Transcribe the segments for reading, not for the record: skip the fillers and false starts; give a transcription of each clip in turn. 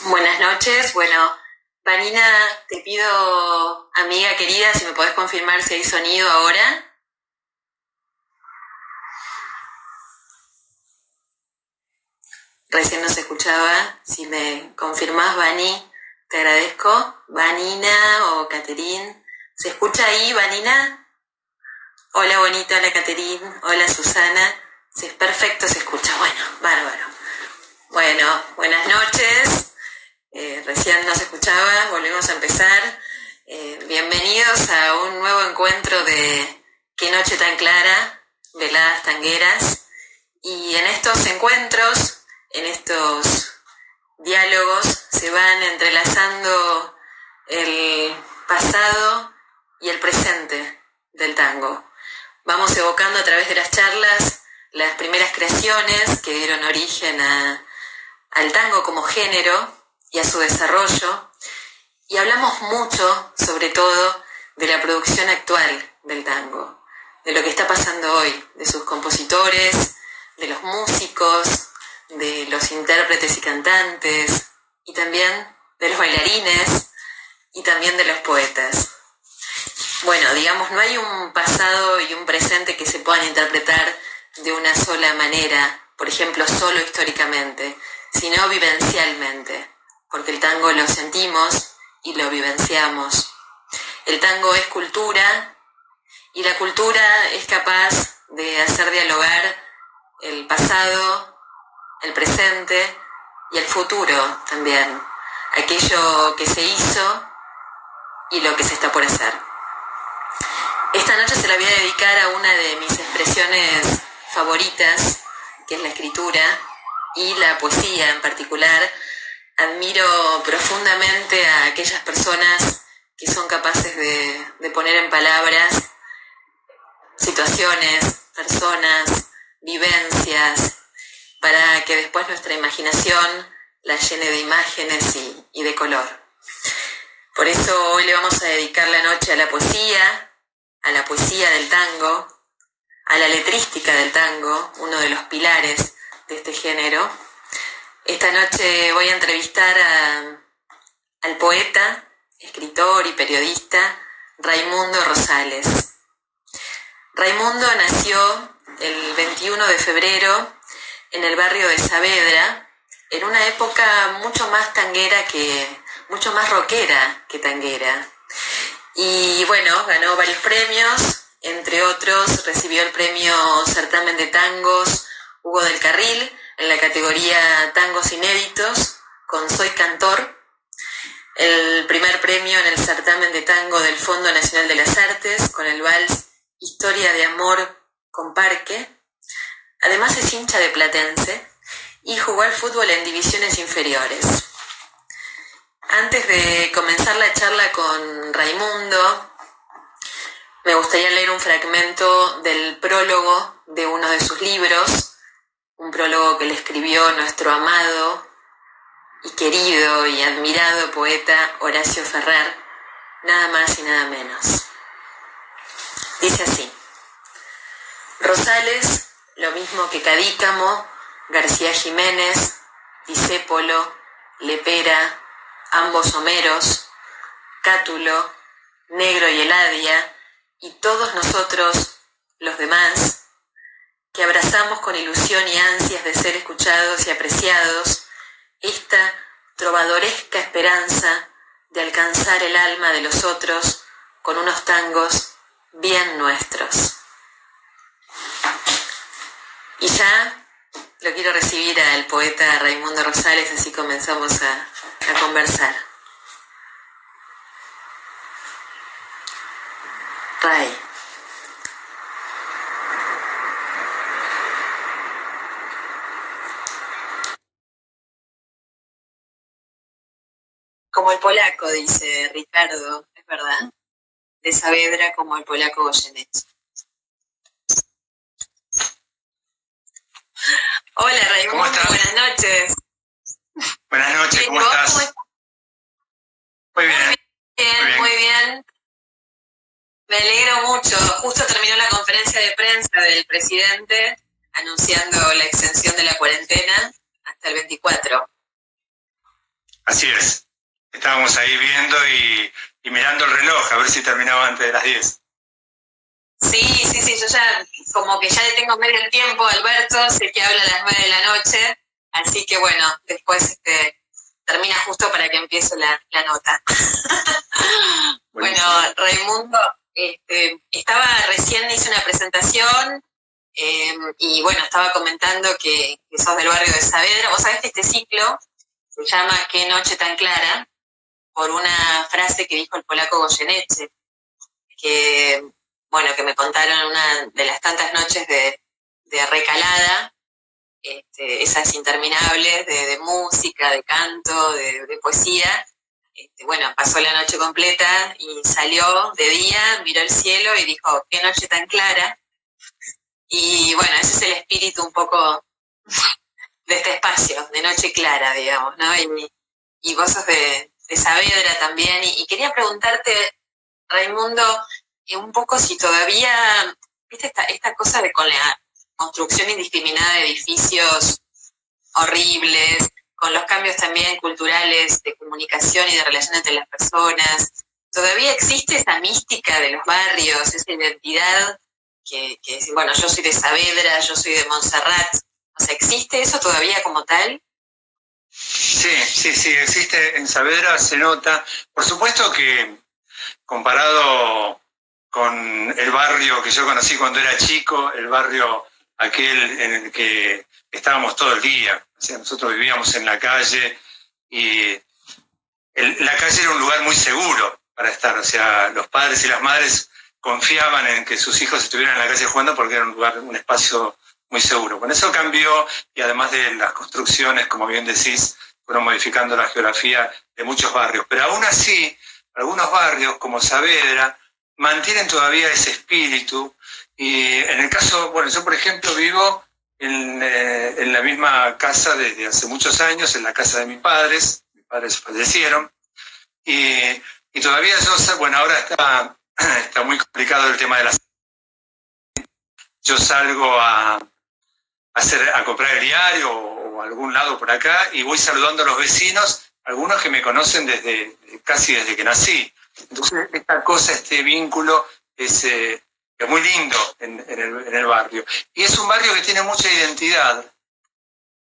Buenas noches. Bueno, Vanina, te pido, amiga querida, si me podés confirmar si hay sonido ahora. Recién no se escuchaba. Si me confirmás, Vani, te agradezco. Vanina o Caterín. ¿Se escucha ahí, Vanina? Hola, bonita. Hola, Caterín. Hola, Susana. Sí, perfecto, se escucha. Bueno, bárbaro. Bueno, buenas noches. Recién no se escuchaba, volvemos a empezar. Bienvenidos a un nuevo encuentro de Qué noche tan clara, veladas tangueras. Y en estos encuentros, en estos diálogos, se van entrelazando el pasado y el presente del tango. Vamos evocando a través de las charlas las primeras creaciones que dieron origen al tango como género y a su desarrollo, y hablamos mucho, sobre todo, de la producción actual del tango, de lo que está pasando hoy, de sus compositores, de los músicos, de los intérpretes y cantantes, y también de los bailarines, y también de los poetas. Bueno, digamos, no hay un pasado y un presente que se puedan interpretar de una sola manera, por ejemplo, solo históricamente, sino vivencialmente, porque el tango lo sentimos y lo vivenciamos. El tango es cultura y la cultura es capaz de hacer dialogar el pasado, el presente y el futuro también, aquello que se hizo y lo que se está por hacer. Esta noche se la voy a dedicar a una de mis expresiones favoritas, que es la escritura y la poesía en particular. Admiro profundamente a aquellas personas que son capaces de poner en palabras situaciones, personas, vivencias, para que después nuestra imaginación las llene de imágenes y de color. Por eso hoy le vamos a dedicar la noche a la poesía del tango, a la letrística del tango, uno de los pilares de este género. Esta noche voy a entrevistar al poeta, escritor y periodista Raimundo Rosales. Raimundo nació el 21 de febrero en el barrio de Saavedra, en una época mucho más mucho más rockera que tanguera. Y bueno, ganó varios premios, entre otros recibió el premio Certamen de Tangos Hugo del Carril en la categoría Tangos Inéditos con Soy Cantor, el primer premio en el Certamen de Tango del Fondo Nacional de las Artes con el vals Historia de Amor con Parque. Además es hincha de Platense y jugó al fútbol en divisiones inferiores. Antes de comenzar la charla con Raimundo, me gustaría leer un fragmento del prólogo de uno de sus libros, un prólogo que le escribió nuestro amado y querido y admirado poeta Horacio Ferrer, nada más y nada menos. Dice así: Rosales, lo mismo que Cadícamo, García Jiménez, Discépolo, Lepera, ambos Homeros, Cátulo, Negro y Eladia, y todos nosotros, los demás, que abrazamos con ilusión y ansias de ser escuchados y apreciados esta trovadoresca esperanza de alcanzar el alma de los otros con unos tangos bien nuestros. Y ya lo quiero recibir al poeta Raimundo Rosales, así comenzamos a conversar. Ray. Como el polaco, dice Ricardo, es verdad, de Saavedra como el polaco Goyeneche. Hola Raimundo, buenas noches. Buenas noches, ¿cómo estás? ¿Cómo estás? Muy bien. Muy bien. Me alegro mucho. Justo terminó la conferencia de prensa del presidente anunciando la extensión de la cuarentena hasta el 24. Así es. Estábamos ahí viendo y mirando el reloj, a ver si terminaba antes de las 10. Sí, yo ya como que ya le tengo medio el tiempo a Alberto, sé que habla a las 9 de la noche, así que bueno, después termina justo para que empiece la nota. Bueno, Raimundo, hice una presentación y bueno, estaba comentando que sos del barrio de Saavedra. Vos sabés que este ciclo se llama Qué noche tan clara, por una frase que dijo el polaco Goyeneche, que me contaron una de las tantas noches de recalada, esas interminables de música, de canto, de poesía. Pasó la noche completa y salió de día, miró el cielo y dijo, qué noche tan clara. Y bueno, ese es el espíritu un poco de este espacio, de noche clara, digamos, ¿no? Y vos sos de Saavedra también. Y quería preguntarte, Raimundo, un poco si todavía, viste esta cosa de con la construcción indiscriminada de edificios horribles, con los cambios también culturales de comunicación y de relación entre las personas, todavía existe esa mística de los barrios, esa identidad que bueno, yo soy de Saavedra, yo soy de Montserrat, o sea, ¿existe eso todavía como tal? Sí, existe en Saavedra, se nota. Por supuesto que comparado con el barrio que yo conocí cuando era chico, el barrio aquel en el que estábamos todo el día. O sea, nosotros vivíamos en la calle y la calle era un lugar muy seguro para estar. O sea, los padres y las madres confiaban en que sus hijos estuvieran en la calle jugando porque era un espacio muy seguro. Con eso cambió, y además de las construcciones, como bien decís, fueron modificando la geografía de muchos barrios. Pero aún así, algunos barrios como Saavedra mantienen todavía ese espíritu. Y en el caso, bueno, yo por ejemplo vivo en la misma casa desde hace muchos años, en la casa de mis padres fallecieron, y todavía ahora está muy complicado el tema de las... Yo salgo a comprar el diario o a algún lado por acá y voy saludando a los vecinos, algunos que me conocen casi desde que nací. Entonces, esta cosa, este vínculo es muy lindo en el barrio. Y es un barrio que tiene mucha identidad.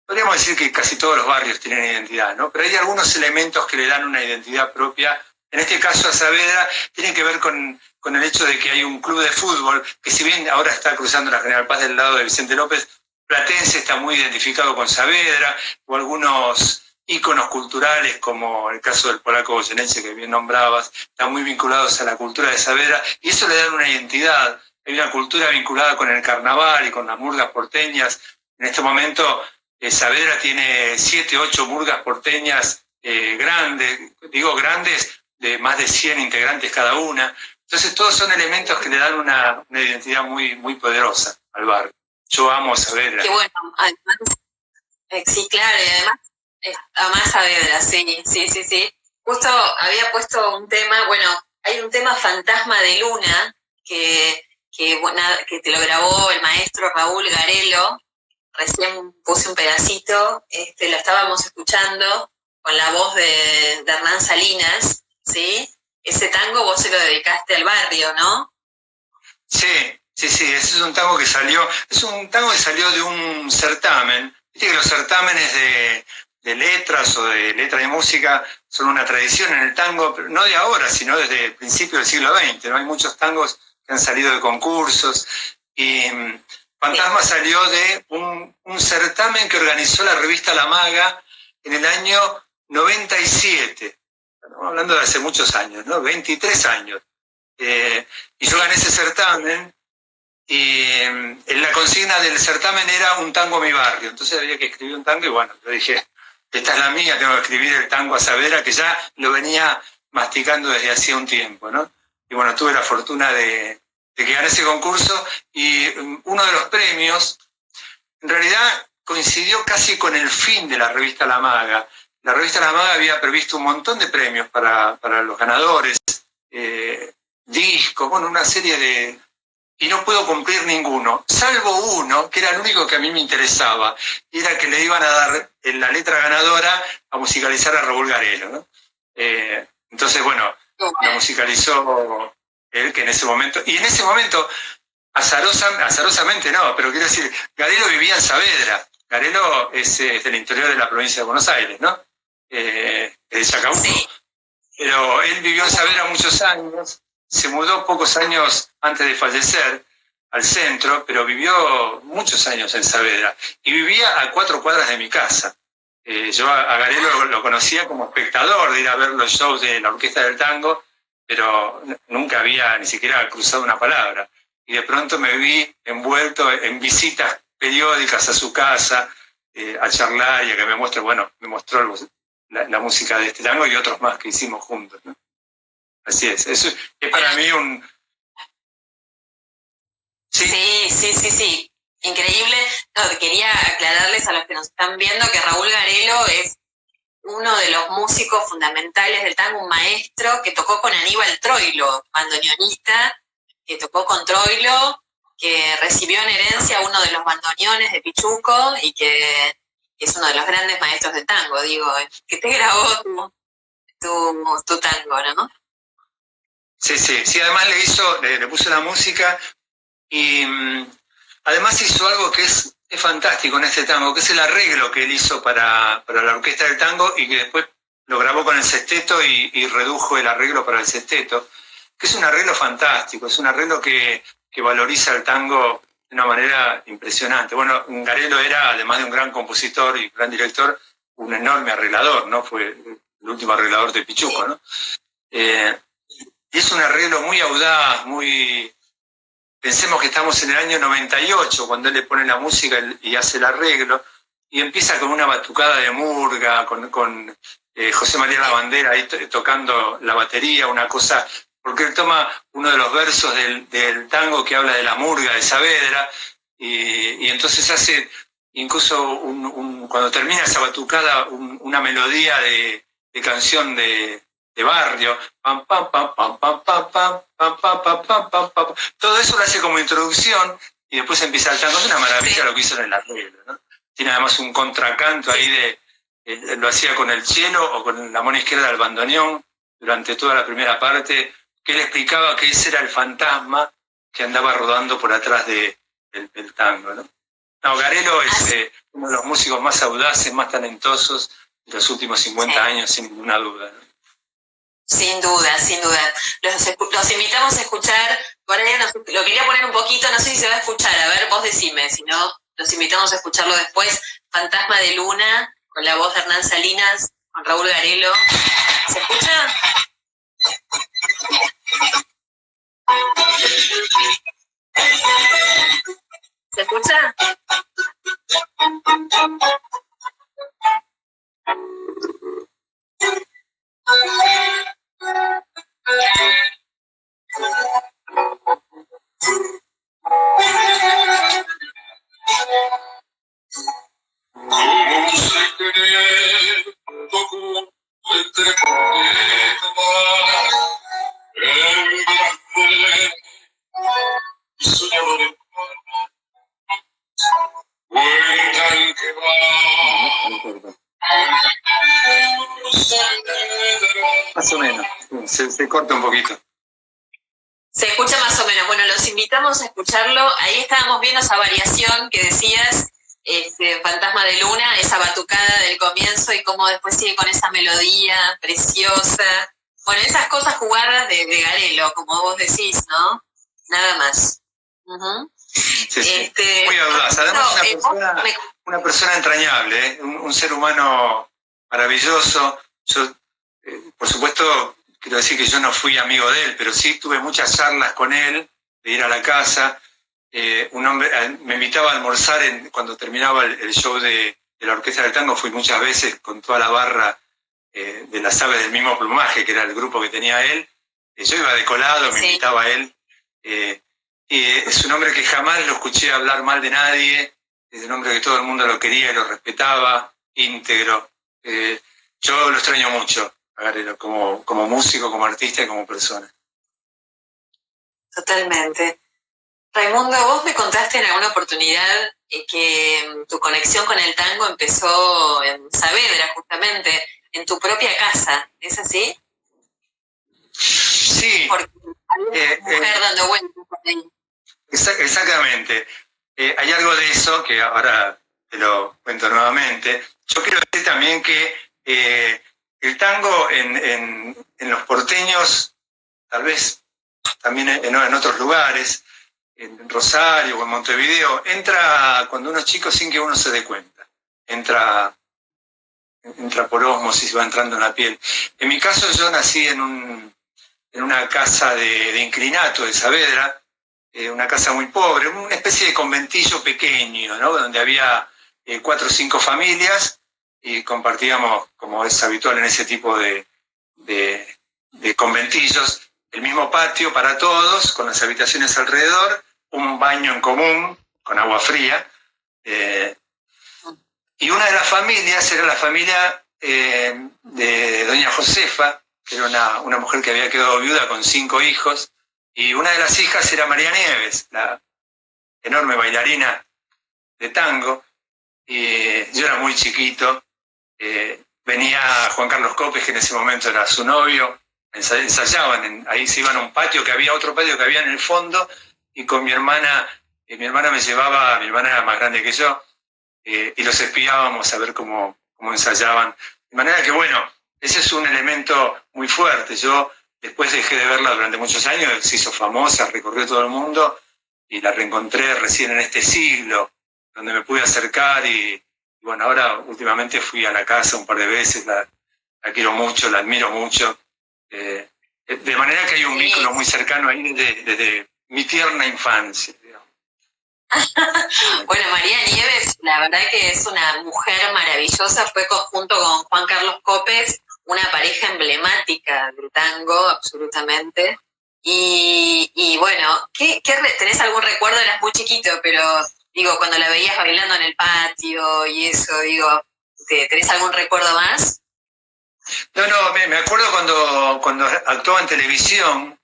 Podríamos decir que casi todos los barrios tienen identidad, ¿no? Pero hay algunos elementos que le dan una identidad propia. En este caso, a Saavedra tiene que ver con el hecho de que hay un club de fútbol que, si bien ahora está cruzando la General Paz del lado de Vicente López, Platense está muy identificado con Saavedra, o algunos íconos culturales, como el caso del polaco Goyeneche, que bien nombrabas, están muy vinculados a la cultura de Saavedra, y eso le da una identidad. Hay una cultura vinculada con el carnaval y con las murgas porteñas. En este momento, Saavedra tiene 7, 8 murgas porteñas grandes, de más de 100 integrantes cada una. Entonces, todos son elementos que le dan una identidad muy, muy poderosa al barrio. Yo amo Saavedra. Qué bueno, además, sí, claro, y además Saavedra, sí. Justo había puesto un tema, hay un tema Fantasma de Luna, que te lo grabó el maestro Raúl Garelo. Recién puse un pedacito, lo estábamos escuchando con la voz de Hernán Salinas, ¿sí? Ese tango vos se lo dedicaste al barrio, ¿no? Sí, ese es un tango que salió de un certamen. Viste que los certámenes de letras o de letra de música son una tradición en el tango, pero no de ahora, sino desde el principio del siglo XX, ¿no? Hay muchos tangos que han salido de concursos, y Fantasma salió de un certamen que organizó la revista La Maga en el año 97. Estamos hablando de hace muchos años, ¿no? 23 años. Y yo gané ese certamen, y la consigna del certamen era un tango a mi barrio. Entonces había que escribir un tango, y bueno, yo dije, esta es la mía, tengo que escribir el tango a Saavedra, que ya lo venía masticando desde hacía un tiempo, ¿no? Y bueno, tuve la fortuna de que gané ese concurso, y uno de los premios, en realidad coincidió casi con el fin de la revista La Maga. La revista La Maga había previsto un montón de premios para los ganadores, discos, una serie y no puedo cumplir ninguno, salvo uno, que era el único que a mí me interesaba, y era que le iban a dar en la letra ganadora a musicalizar a Raúl Garelo, ¿no? Entonces, bueno, la musicalizó él, que en ese momento, y en ese momento, azarosamente no, pero quiero decir, Garelo vivía en Saavedra. Garelo es del interior de la provincia de Buenos Aires, ¿no? De Chacabuco. Sí. Pero él vivió en Saavedra muchos años, se mudó pocos años antes de fallecer al centro, pero vivió muchos años en Saavedra y vivía a 4 cuadras de mi casa. Yo a Garelo lo conocía como espectador de ir a ver los shows de la Orquesta del Tango, pero nunca había ni siquiera cruzado una palabra. Y de pronto me vi envuelto en visitas periódicas a su casa, a charlar y a que me muestre, bueno, me mostró la música de este tango y otros más que hicimos juntos, ¿no? Así es, eso es para mí un... Sí. Increíble. No, quería aclararles a los que nos están viendo que Raúl Garelo es uno de los músicos fundamentales del tango, un maestro que tocó con Aníbal Troilo, bandoneonista, que tocó con Troilo, que recibió en herencia uno de los bandoneones de Pichuco y que es uno de los grandes maestros de tango, digo, que te grabó tu tango, ¿no? Sí, además le puso la música y además hizo algo que es fantástico en este tango, que es el arreglo que él hizo para la Orquesta del Tango y que después lo grabó con el sexteto y redujo el arreglo para el sexteto, que es un arreglo fantástico, es un arreglo que valoriza el tango de una manera impresionante. Bueno, Garelo era, además de un gran compositor y gran director, un enorme arreglador, ¿no? Fue el último arreglador de Pichuco, ¿no? Y es un arreglo muy audaz, muy... Pensemos que estamos en el año 98, cuando él le pone la música y hace el arreglo, y empieza con una batucada de murga, con José María Lavandera ahí tocando la batería, una cosa... Porque él toma uno de los versos del tango que habla de la murga de Saavedra, y entonces hace incluso cuando termina esa batucada una melodía de canción de barrio, pam pam pam pam pam pam pam pam pam pam pam pam pam. Todo eso lo hace como introducción y después empieza el tango. Es una maravilla lo que hizo en el arreglo, ¿no? Tiene además un contracanto ahí lo hacía con el cello o con la mano izquierda del bandoneón durante toda la primera parte, que él explicaba que ese era el fantasma que andaba rodando por atrás del tango, ¿no? No, Garelo es uno de los músicos más audaces, más talentosos de los últimos 50 años, sin ninguna duda, ¿no? Sin duda. Los invitamos a escuchar, por ahí lo quería poner un poquito, no sé si se va a escuchar, a ver, vos decime, si no, los invitamos a escucharlo después, Fantasma de Luna, con la voz de Hernán Salinas, con Raúl Garelo. ¿Se escucha? ¿Se escucha? Más o menos, se corta un poquito. Se escucha más o menos. Bueno, los invitamos a escucharlo. Ahí estábamos viendo esa variación que decías, Fantasma de Luna, esa batucada del comienzo y cómo después sigue con esa melodía preciosa. Bueno, esas cosas jugadas de Garelo, como vos decís, ¿no? Nada más. Uh-huh. Sí. Muy audaz. Además, una persona entrañable, un ser humano maravilloso. Yo, por supuesto, quiero decir que yo no fui amigo de él, pero sí tuve muchas charlas con él, de ir a la casa. Un hombre me invitaba a almorzar cuando terminaba el show de la Orquesta del Tango. Fui muchas veces con toda la barra de las aves del mismo plumaje, que era el grupo que tenía él. Yo iba de colado, me invitaba a él. Y es un hombre que jamás lo escuché hablar mal de nadie. Es un hombre que todo el mundo lo quería y lo respetaba, íntegro. Yo lo extraño mucho, a Garelo, como músico, como artista y como persona. Totalmente. Raimundo, vos me contaste en alguna oportunidad que tu conexión con el tango empezó en Saavedra, justamente, en tu propia casa, ¿es así? Sí, Porque había una mujer dando vueltas por ahí. exactamente. Hay algo de eso que ahora te lo cuento nuevamente. Yo quiero decir también que el tango en los porteños, tal vez también en otros lugares, en Rosario o en Montevideo, entra cuando uno es chico sin que uno se dé cuenta. Entra por ósmosis, va entrando en la piel. En mi caso, yo nací en una casa de inclinato de Saavedra, una casa muy pobre, una especie de conventillo pequeño, ¿no? Donde había 4 o 5 familias y compartíamos, como es habitual en ese tipo de conventillos, el mismo patio para todos, con las habitaciones alrededor, un baño en común con agua fría. Y una de las familias era la familia de doña Josefa, que era una mujer que había quedado viuda con 5 hijos, y una de las hijas era María Nieves, la enorme bailarina de tango, y yo era muy chiquito, venía Juan Carlos Copes, que en ese momento era su novio, ensayaban, ahí se iban a un patio, que había otro patio que había en el fondo, y con mi hermana me llevaba, mi hermana era más grande que yo, y los espiábamos a ver cómo ensayaban. De manera que, bueno, ese es un elemento muy fuerte. Yo después dejé de verla durante muchos años, se hizo famosa, recorrió todo el mundo, y la reencontré recién en este siglo, donde me pude acercar y bueno, ahora últimamente fui a la casa un par de veces, la quiero mucho, la admiro mucho. De manera que hay un vínculo muy cercano ahí desde mi tierna infancia. Bueno, María Nieves, la verdad que es una mujer maravillosa, fue junto con Juan Carlos Copes una pareja emblemática del tango, absolutamente. Y bueno, ¿tenés algún recuerdo? Eras muy chiquito, pero digo, cuando la veías bailando en el patio y eso, digo, ¿tenés algún recuerdo más? No, me acuerdo cuando actuaba en televisión,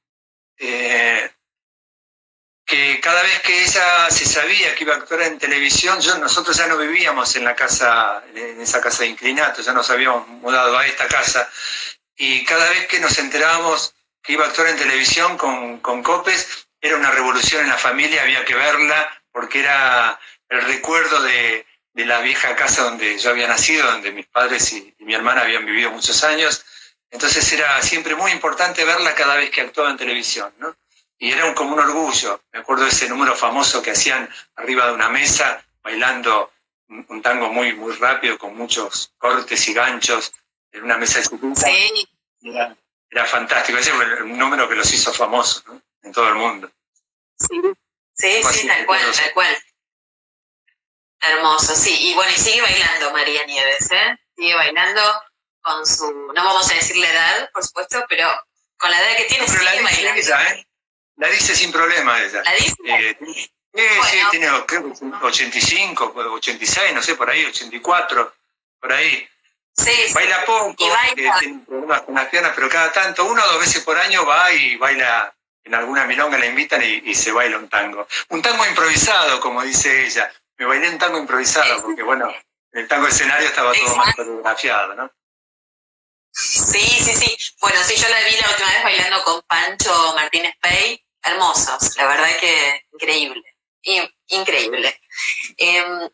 que cada vez que ella se sabía que iba a actuar en televisión, nosotros ya no vivíamos en esa casa de inclinato, ya nos habíamos mudado a esta casa, y cada vez que nos enterábamos que iba a actuar en televisión con Copes, era una revolución en la familia, había que verla, porque era el recuerdo de la vieja casa donde yo había nacido, donde mis padres y mi hermana habían vivido muchos años. Entonces era siempre muy importante verla cada vez que actuaba en televisión, ¿no? Y era como un orgullo. Me acuerdo de ese número famoso que hacían arriba de una mesa, bailando un tango muy, muy rápido, con muchos cortes y ganchos, en una mesa de sucuta. Sí. Era fantástico. Ese fue el número que los hizo famosos, ¿no? En todo el mundo. Sí, tal cual. Hermoso, sí. Y bueno, y sigue bailando María Nieves, ¿eh? Sigue bailando con su, no vamos a decir la edad, por supuesto, pero con la edad que tiene, pero sigue bailando. Ella, ¿eh? La dice sin problema ella. ¿La dice? Bueno. Sí, tiene 85, 86, no sé, por ahí, 84, por ahí. Sí, baila poco, tiene problemas con las piernas, pero cada tanto, 1 o 2 veces por año va y baila en alguna milonga, la invitan y se baila un tango. Un tango improvisado, como dice ella. Me bailé un tango improvisado, porque bueno, en el tango escenario estaba todo más coreografiado, ¿no? Sí. Bueno, sí, yo la vi la última vez bailando con Pancho Martínez Pey. Hermosos, la verdad que increíble. Increíble.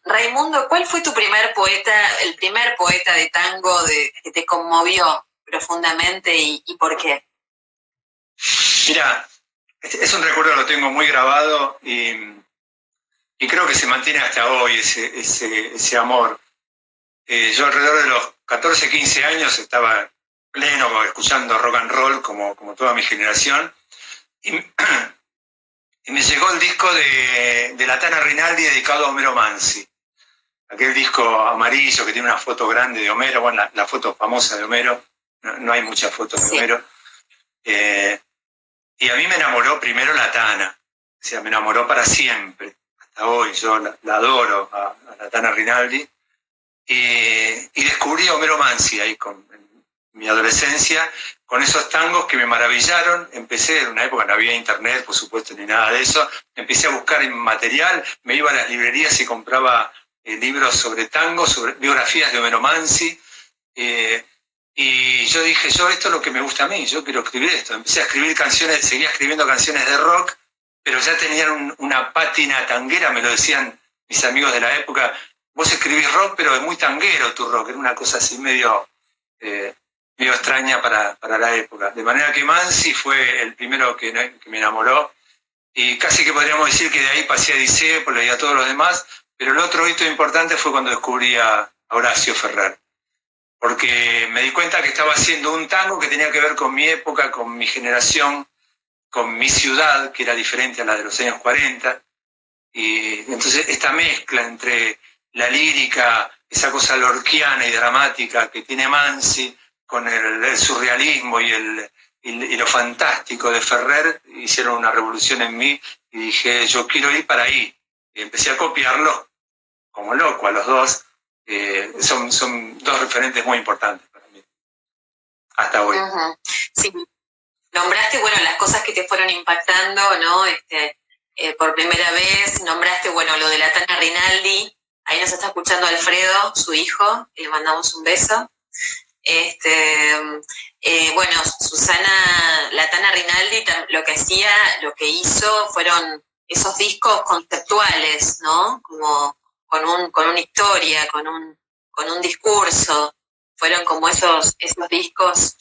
Raimundo, ¿cuál fue tu primer poeta, el primer poeta de tango que te conmovió profundamente y por qué? Mira, es un recuerdo que lo tengo muy grabado y creo que se mantiene hasta hoy ese amor. Yo alrededor de los 14, 15 años estaba pleno escuchando rock and roll como toda mi generación y me llegó el disco de la Tana Rinaldi dedicado a Homero Mansi, aquel disco amarillo que tiene una foto grande de Homero, bueno, la foto famosa de Homero, no hay muchas fotos de Homero, y a mí me enamoró primero la Tana, o sea, me enamoró para siempre, hasta hoy, yo la adoro a la Tana Rinaldi, y descubrí a Homero Mansi ahí en mi adolescencia, con esos tangos que me maravillaron. Empecé, en una época no había internet, por supuesto, ni nada de eso. Empecé a buscar material, me iba a las librerías y compraba libros sobre tangos, sobre biografías de Homero Mansi. Y yo dije, esto es lo que me gusta a mí, yo quiero escribir esto. Empecé a escribir canciones, seguía escribiendo canciones de rock, pero ya tenían una pátina tanguera, me lo decían mis amigos de la época. Vos escribís rock, pero es muy tanguero tu rock, era una cosa así medio extraña para la época. De manera que Mansi fue el primero que me enamoró, y casi que podríamos decir que de ahí pasé a Discépolo y a todos los demás, pero el otro hito importante fue cuando descubrí a Horacio Ferrer, porque me di cuenta que estaba haciendo un tango que tenía que ver con mi época, con mi generación, con mi ciudad, que era diferente a la de los años 40, y entonces esta mezcla entre la lírica, esa cosa lorquiana y dramática que tiene Mansi, con el surrealismo y lo fantástico de Ferrer, hicieron una revolución en mí, y dije, yo quiero ir para ahí. Y empecé a copiarlo como loco a los dos. Son dos referentes muy importantes para mí, hasta hoy. Uh-huh. Sí, nombraste, bueno, las cosas que te fueron impactando, ¿no? Por primera vez, nombraste, bueno, lo de la Tana Rinaldi. Ahí nos está escuchando Alfredo, su hijo, le mandamos un beso. Bueno, Susana, la Tana Rinaldi, lo que hizo fueron esos discos conceptuales, ¿no? Como con una historia, con un discurso. Fueron como esos discos,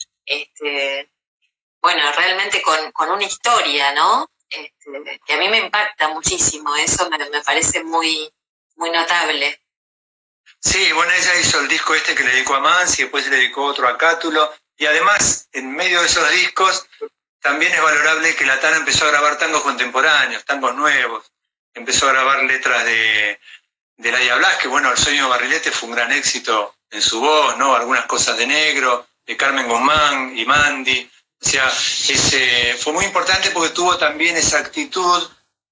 bueno, realmente con una historia, ¿no? Que a mí me impacta muchísimo, eso me parece muy, muy notable. Sí, bueno, ella hizo el disco que le dedicó a Mansi, después le dedicó otro a Cátulo, y además, en medio de esos discos, también es valorable que la Tana empezó a grabar tangos contemporáneos, tangos nuevos, empezó a grabar letras de Laia Blas, que bueno, El sueño de Barrilete fue un gran éxito en su voz, ¿no? Algunas cosas de Negro, de Carmen Guzmán y Mandy. O sea, fue muy importante porque tuvo también esa actitud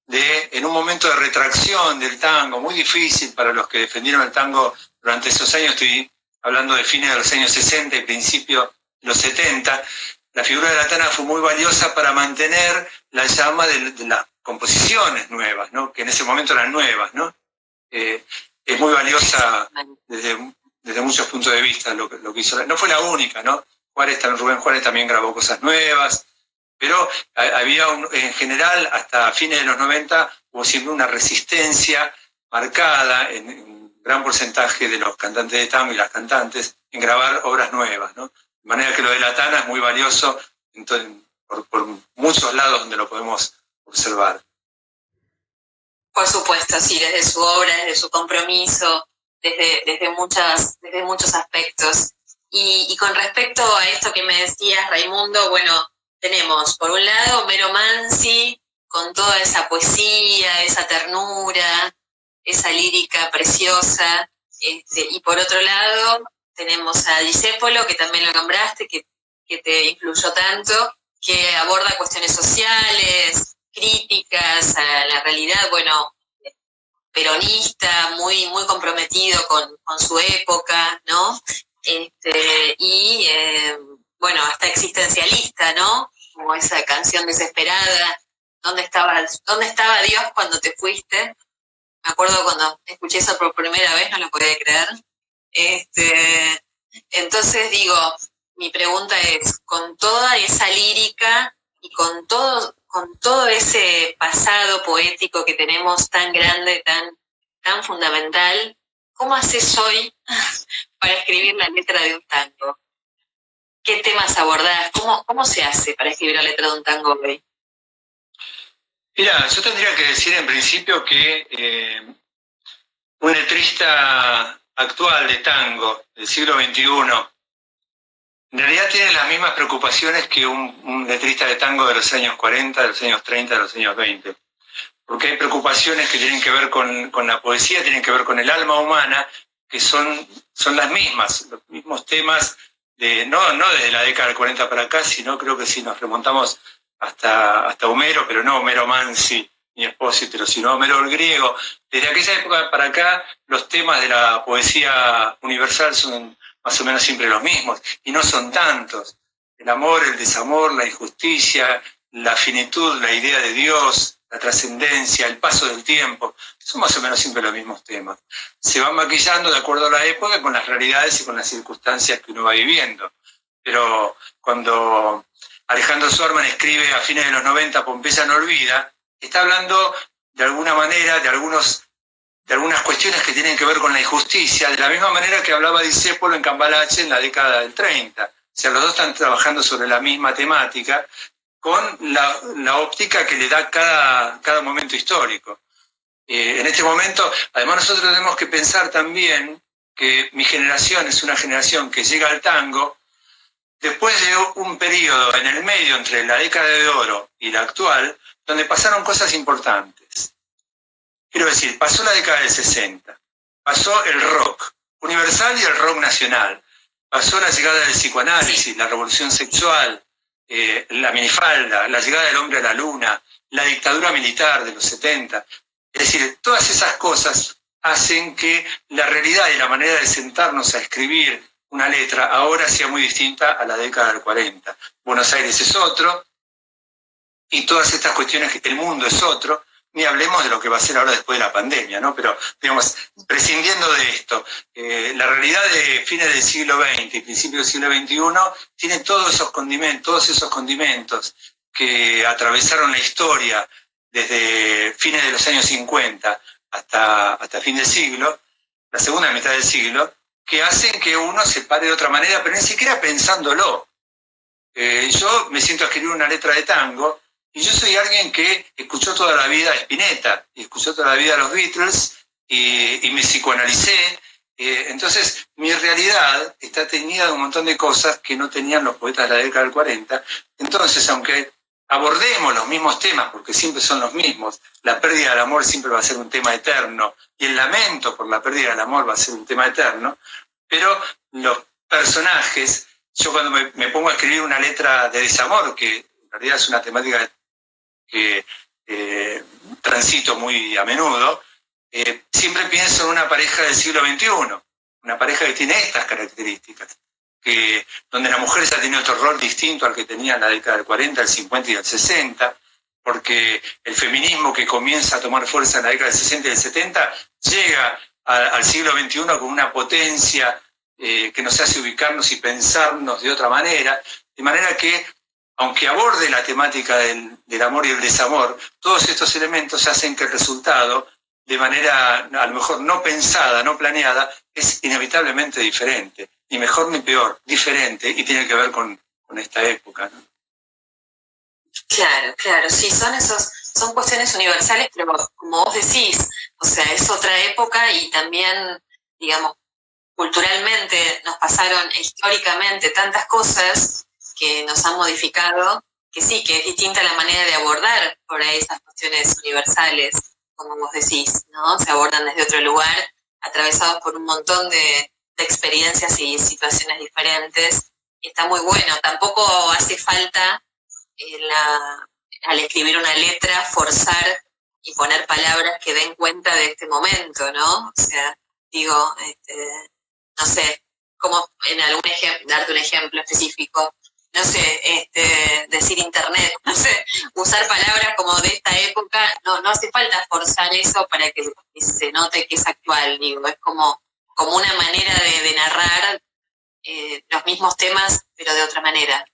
en un momento de retracción del tango, muy difícil para los que defendieron el tango durante esos años. Estoy hablando de fines de los años 60 y principios de los 70. La figura de la Tana fue muy valiosa para mantener la llama de las composiciones nuevas, ¿no? Que en ese momento eran nuevas, ¿no? Es muy valiosa desde muchos puntos de vista lo que hizo. No fue la única, ¿no? Rubén Juárez también grabó cosas nuevas, pero había en general, hasta fines de los 90, hubo siempre una resistencia marcada en un gran porcentaje de los cantantes de tango y las cantantes en grabar obras nuevas, ¿no? De manera que lo de la Tana es muy valioso por muchos lados donde lo podemos observar. Por supuesto, sí, desde su obra, desde su compromiso, desde muchos aspectos. Y con respecto a esto que me decías, Raimundo, bueno, tenemos por un lado Homero Mansi, con toda esa poesía, esa ternura, esa lírica preciosa, y por otro lado tenemos a Discépolo, que también lo nombraste, que te influyó tanto, que aborda cuestiones sociales, críticas a la realidad, bueno, peronista, muy, muy comprometido con su época, ¿no? Bueno, hasta existencialista, ¿no? Como esa canción desesperada, ¿dónde estaba Dios cuando te fuiste? Me acuerdo cuando escuché eso por primera vez, no lo podía creer. Entonces digo, mi pregunta es, con toda esa lírica y con todo ese pasado poético que tenemos tan grande, tan fundamental, ¿cómo haces hoy para escribir la letra de un tango? ¿Qué temas abordás? ¿Cómo se hace para escribir la letra de un tango hoy? Mira, yo tendría que decir en principio que un letrista actual de tango del siglo XXI en realidad tiene las mismas preocupaciones que un letrista de tango de los años 40, de los años 30, de los años 20. Porque hay preocupaciones que tienen que ver con la poesía, tienen que ver con el alma humana, que son las mismas, los mismos temas, no desde la década del 40 para acá, sino creo que si nos remontamos hasta Homero, pero no Homero Mansi ni Espósito, sino Homero el griego. Desde aquella época para acá, los temas de la poesía universal son más o menos siempre los mismos, y no son tantos. el amor, el desamor, la injusticia, la finitud, la idea de Dios, la trascendencia, el paso del tiempo, son más o menos siempre los mismos temas. Se van maquillando de acuerdo a la época con las realidades y con las circunstancias que uno va viviendo. Pero cuando Alejandro Suarman escribe a fines de los 90 Pompeya no olvida, está hablando de alguna manera de algunas cuestiones que tienen que ver con la injusticia, de la misma manera que hablaba Discépolo en Cambalache en la década del 30. O sea, los dos están trabajando sobre la misma temática, con la óptica que le da cada momento histórico. En este momento, además nosotros tenemos que pensar también que mi generación es una generación que llega al tango después de un periodo en el medio entre la década de oro y la actual, donde pasaron cosas importantes. Quiero decir, pasó la década del 60, pasó el rock universal y el rock nacional, pasó la llegada del psicoanálisis, la revolución sexual, la minifalda, la llegada del hombre a la luna, la dictadura militar de los 70. Es decir, todas esas cosas hacen que la realidad y la manera de sentarnos a escribir una letra ahora sea muy distinta a la década del 40. Buenos Aires es otro, y todas estas cuestiones, el mundo es otro, ni hablemos de lo que va a ser ahora después de la pandemia, ¿no? Pero, digamos, prescindiendo de esto, la realidad de fines del siglo XX y principios del siglo XXI tiene todos esos condimentos que atravesaron la historia desde fines de los años 50 hasta fin del siglo, la segunda mitad del siglo, que hacen que uno se pare de otra manera, pero ni siquiera pensándolo. Yo me siento a escribir una letra de tango, y yo soy alguien que escuchó toda la vida a Spinetta, y escuchó toda la vida a los Beatles, y me psicoanalicé. Entonces, mi realidad está teñida de un montón de cosas que no tenían los poetas de la década del 40. Entonces, aunque abordemos los mismos temas, porque siempre son los mismos, la pérdida del amor siempre va a ser un tema eterno, y el lamento por la pérdida del amor va a ser un tema eterno, pero los personajes, yo cuando me pongo a escribir una letra de desamor, que en realidad es una temática que transito muy a menudo, siempre pienso en una pareja del siglo XXI, una pareja que tiene estas características, donde la mujer ya tiene otro rol distinto al que tenía en la década del 40, el 50 y el 60, porque el feminismo que comienza a tomar fuerza en la década del 60 y del 70 llega al siglo XXI con una potencia que nos hace ubicarnos y pensarnos de otra manera, de manera que, aunque aborde la temática del amor y el desamor, todos estos elementos hacen que el resultado, de manera a lo mejor no pensada, no planeada, es inevitablemente diferente, ni mejor ni peor, diferente, y tiene que ver con esta época, ¿no? Claro, sí, son cuestiones universales, pero como vos decís, o sea, es otra época y también, digamos, culturalmente nos pasaron históricamente tantas cosas que nos han modificado, que sí, que es distinta la manera de abordar por ahí esas cuestiones universales, como vos decís, ¿no? Se abordan desde otro lugar, atravesados por un montón de experiencias y situaciones diferentes. Y está muy bueno, tampoco hace falta al escribir una letra forzar y poner palabras que den cuenta de este momento, ¿no? O sea, digo, no sé, como en algún ejemplo, darte un ejemplo específico, no sé, decir internet, no sé, usar palabras como de esta época, no hace falta forzar eso para que se note que es actual, digo, es como una manera de narrar los mismos temas, pero de otra manera.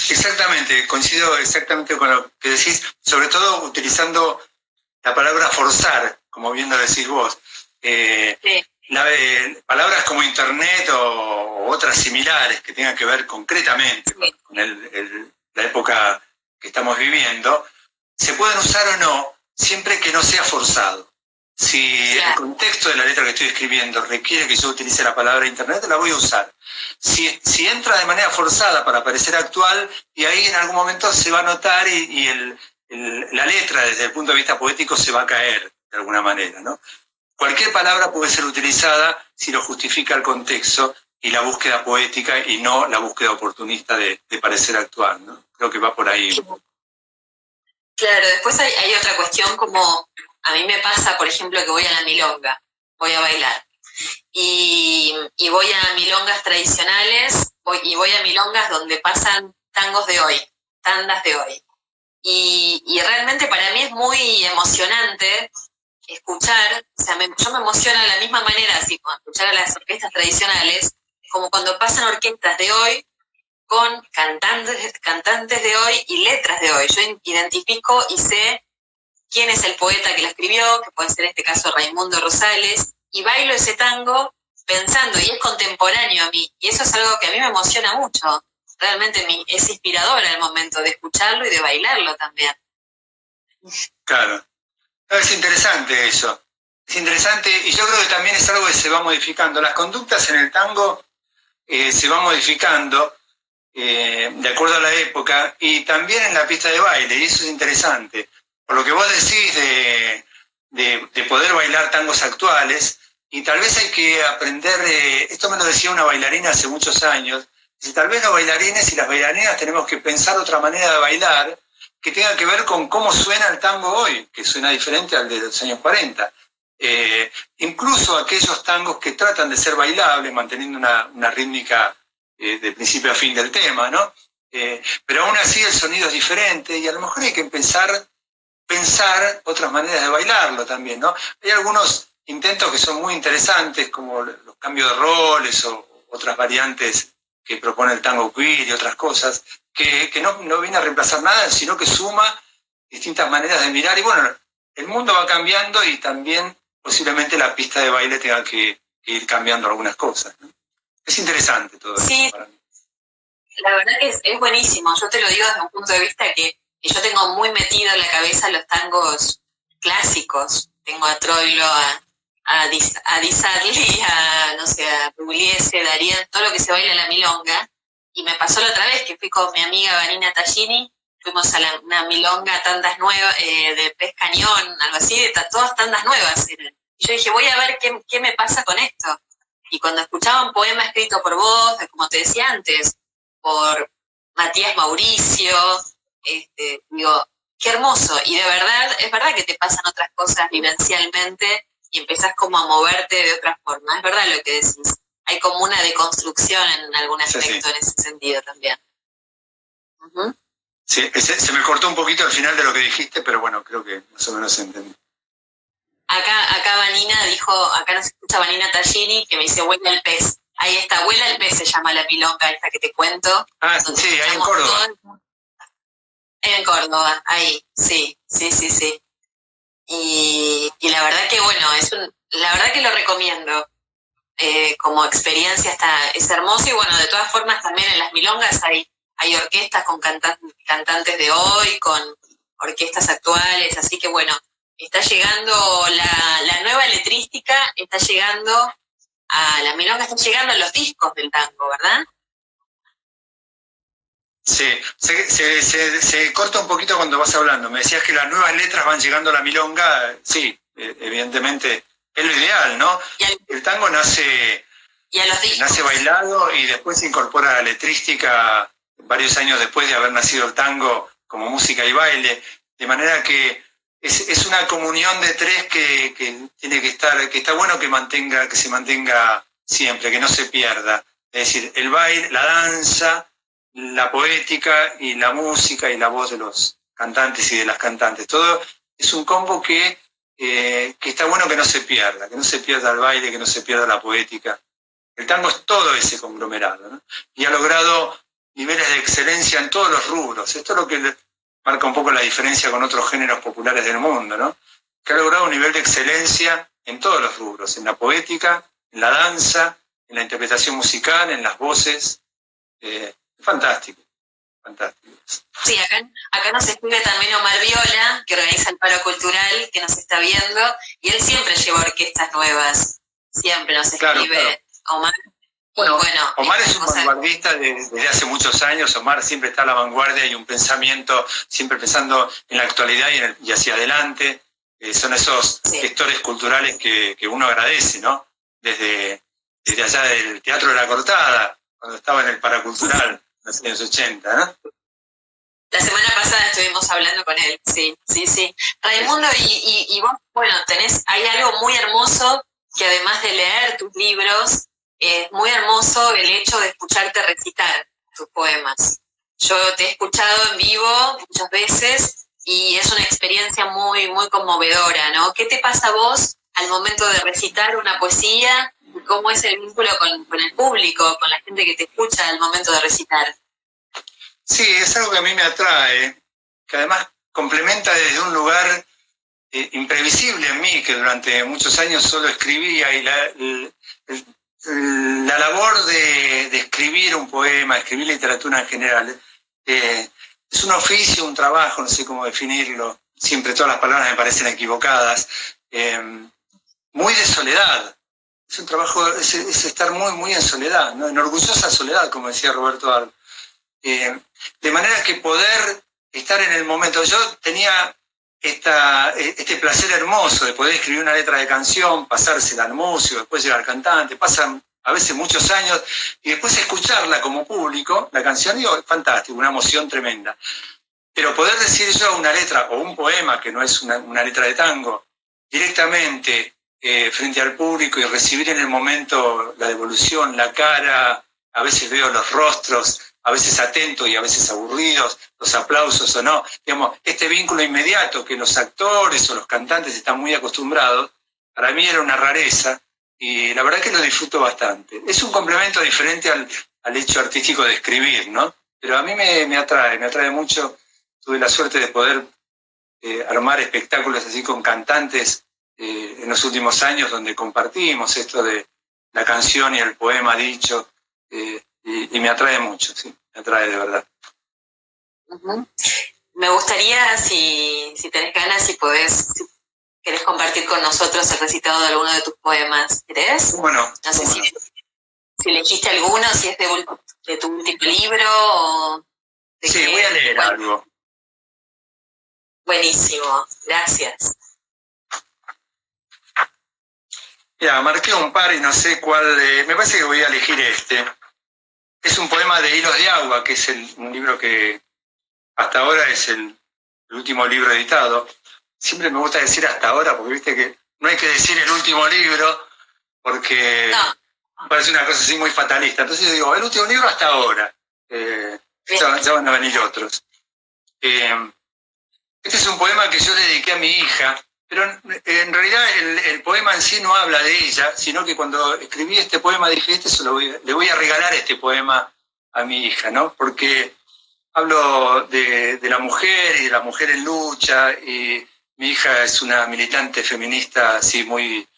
Exactamente, coincido exactamente con lo que decís, sobre todo utilizando la palabra forzar, como bien lo decís vos. Sí. Palabras como internet o otras similares que tengan que ver concretamente sí. con la época que estamos viviendo, se pueden usar o no, siempre que no sea forzado. Si claro. El contexto de la letra que estoy escribiendo requiere que yo utilice la palabra internet, la voy a usar. Si entra de manera forzada para parecer actual, y ahí en algún momento se va a notar y la letra desde el punto de vista poético se va a caer de alguna manera, ¿no? Cualquier palabra puede ser utilizada si lo justifica el contexto y la búsqueda poética y no la búsqueda oportunista de parecer actual, ¿no? Creo que va por ahí. Claro, después hay otra cuestión como a mí me pasa, por ejemplo, que voy a la milonga, voy a bailar. Y voy a milongas tradicionales, voy a milongas donde pasan tangos de hoy, tandas de hoy. Y realmente para mí es muy emocionante escuchar, o sea, yo me emociono de la misma manera, así como escuchar a las orquestas tradicionales, como cuando pasan orquestas de hoy con cantantes de hoy y letras de hoy. Yo identifico y sé quién es el poeta que la escribió, que puede ser en este caso Raimundo Rosales, y bailo ese tango pensando, y es contemporáneo a mí, y eso es algo que a mí me emociona mucho. Realmente es inspirador el momento de escucharlo y de bailarlo también. Claro. Es interesante eso. Es interesante, y yo creo que también es algo que se va modificando. Las conductas en el tango se van modificando de acuerdo a la época, y también en la pista de baile, y eso es interesante. Por lo que vos decís de poder bailar tangos actuales, y tal vez hay que aprender esto me lo decía una bailarina hace muchos años, dice, tal vez los bailarines y las bailarinas tenemos que pensar otra manera de bailar que tenga que ver con cómo suena el tango hoy, que suena diferente al de los años 40. Incluso aquellos tangos que tratan de ser bailables, manteniendo una rítmica de principio a fin del tema, ¿no? Pero aún así el sonido es diferente, y a lo mejor hay que pensar otras maneras de bailarlo también, ¿no? Hay algunos intentos que son muy interesantes, como los cambios de roles o otras variantes que propone el tango queer y otras cosas, que no viene a reemplazar nada, sino que suma distintas maneras de mirar. Y bueno, el mundo va cambiando, y también posiblemente la pista de baile tenga que ir cambiando algunas cosas, ¿no? Es interesante todo eso. Sí, para mí. La verdad que es buenísimo. Yo te lo digo desde un punto de vista que yo tengo muy metido en la cabeza los tangos clásicos. Tengo a Troilo, a Di Sarli, no sé, a Pugliese, Darien, todo lo que se baila en la milonga. Y me pasó la otra vez que fui con mi amiga Vanina Tallini, fuimos a una milonga, tandas nuevas, de Pez Cañón, algo así, todas tandas nuevas eran. Y yo dije, voy a ver qué me pasa con esto. Y cuando escuchaba un poema escrito por vos, como te decía antes, por Matías Mauricio, digo, qué hermoso. Y de verdad, es verdad que te pasan otras cosas vivencialmente y empezás como a moverte de otra forma. Es verdad lo que decís. Hay como una deconstrucción en algún aspecto, sí. En ese sentido también. Uh-huh. Sí, se me cortó un poquito al final de lo que dijiste, pero bueno, creo que más o menos se entendió. Acá Vanina dijo, acá nos escucha Vanina Tallini, que me dice, vuela el pez. Ahí está, vuela el pez se llama la milonga esta que te cuento. Ah, sí, ahí en Córdoba. En Córdoba, ahí, sí. Y la verdad que bueno, la verdad que lo recomiendo. Como experiencia es hermoso, y bueno, de todas formas también en las milongas hay orquestas con cantantes de hoy, con orquestas actuales, así que bueno, está llegando la nueva letrística, está llegando a la milonga, están llegando a los discos del tango, ¿verdad? Sí, se corta un poquito cuando vas hablando. Me decías que las nuevas letras van llegando a la milonga. Sí, evidentemente es lo ideal, ¿no? El tango nace bailado, y después se incorpora a la letrística varios años después de haber nacido el tango como música y baile, de manera que es una comunión de tres que tiene que estar, que está bueno que se mantenga siempre, que no se pierda. Es decir, el baile, la danza, la poética y la música y la voz de los cantantes y de las cantantes. Todo es un combo que está bueno que no se pierda el baile, que no se pierda la poética. El tango es todo ese conglomerado, ¿no? Y ha logrado niveles de excelencia en todos los rubros. Esto es lo que marca un poco la diferencia con otros géneros populares del mundo, ¿no? Que ha logrado un nivel de excelencia en todos los rubros, en la poética, en la danza, en la interpretación musical, en las voces. Fantástico. Sí, acá nos escribe también Omar Viola, que organiza el Paro Cultural, que nos está viendo, y él siempre lleva orquestas nuevas, siempre nos escribe, claro. Omar. Bueno, Omar es un vanguardista desde hace muchos años. Omar siempre está a la vanguardia y un pensamiento, siempre pensando en la actualidad y hacia adelante. Son esos gestores culturales que uno agradece, ¿no? Desde allá del Teatro de la Cortada, cuando estaba en el Paracultural, en los años 80, ¿no? La semana pasada estuvimos hablando con él, sí. Raimundo, y vos, bueno, hay algo muy hermoso, que además de leer tus libros, es muy hermoso el hecho de escucharte recitar tus poemas. Yo te he escuchado en vivo muchas veces y es una experiencia muy, muy conmovedora, ¿no? ¿Qué te pasa a vos al momento de recitar una poesía? ¿Cómo es el vínculo con el público, con la gente que te escucha al momento de recitar? Sí, es algo que a mí me atrae, que además complementa desde un lugar imprevisible en mí, que durante muchos años solo escribía, y la labor de escribir un poema, escribir literatura en general, es un oficio, un trabajo, no sé cómo definirlo, siempre todas las palabras me parecen equivocadas, muy de soledad. Es un trabajo, es estar muy, muy en soledad, ¿no? En orgullosa soledad, como decía Roberto Alba. De manera que poder estar en el momento. Yo tenía este placer hermoso de poder escribir una letra de canción, pasársela al músico, después llegar al cantante, pasan a veces muchos años, y después escucharla como público, la canción, digo, fantástico, una emoción tremenda. Pero poder decir yo una letra o un poema, que no es una letra de tango, directamente frente al público y recibir en el momento la devolución, la cara, a veces veo los rostros, a veces atentos y a veces aburridos, los aplausos o no, digamos, este vínculo inmediato que los actores o los cantantes están muy acostumbrados, para mí era una rareza y la verdad que lo disfruto bastante. Es un complemento diferente al hecho artístico de escribir, ¿no? Pero a mí me atrae mucho. Tuve la suerte de poder armar espectáculos así con cantantes en los últimos años, donde compartimos esto de la canción y el poema dicho, y me atrae mucho, sí, me atrae de verdad. Uh-huh. Me gustaría, si tenés ganas, si querés compartir con nosotros el recitado de alguno de tus poemas. ¿Querés? Bueno. No sé si elegiste alguno, si es de tu último libro o... Sí, voy a leer algo. Buenísimo, gracias. Mira, marqué un par y no sé cuál me parece que voy a elegir este. Es un poema de Hilos de Agua, que es un libro que hasta ahora es el último libro editado. Siempre me gusta decir hasta ahora, porque viste que no hay que decir el último libro, porque parece una cosa así muy fatalista. Entonces yo digo, el último libro hasta ahora. Ya van a venir otros. Este es un poema que yo le dediqué a mi hija, pero en realidad el poema en sí no habla de ella, sino que cuando escribí este poema dije, le voy a regalar este poema a mi hija, ¿no? Porque hablo de la mujer y de la mujer en lucha, y mi hija es una militante feminista así muy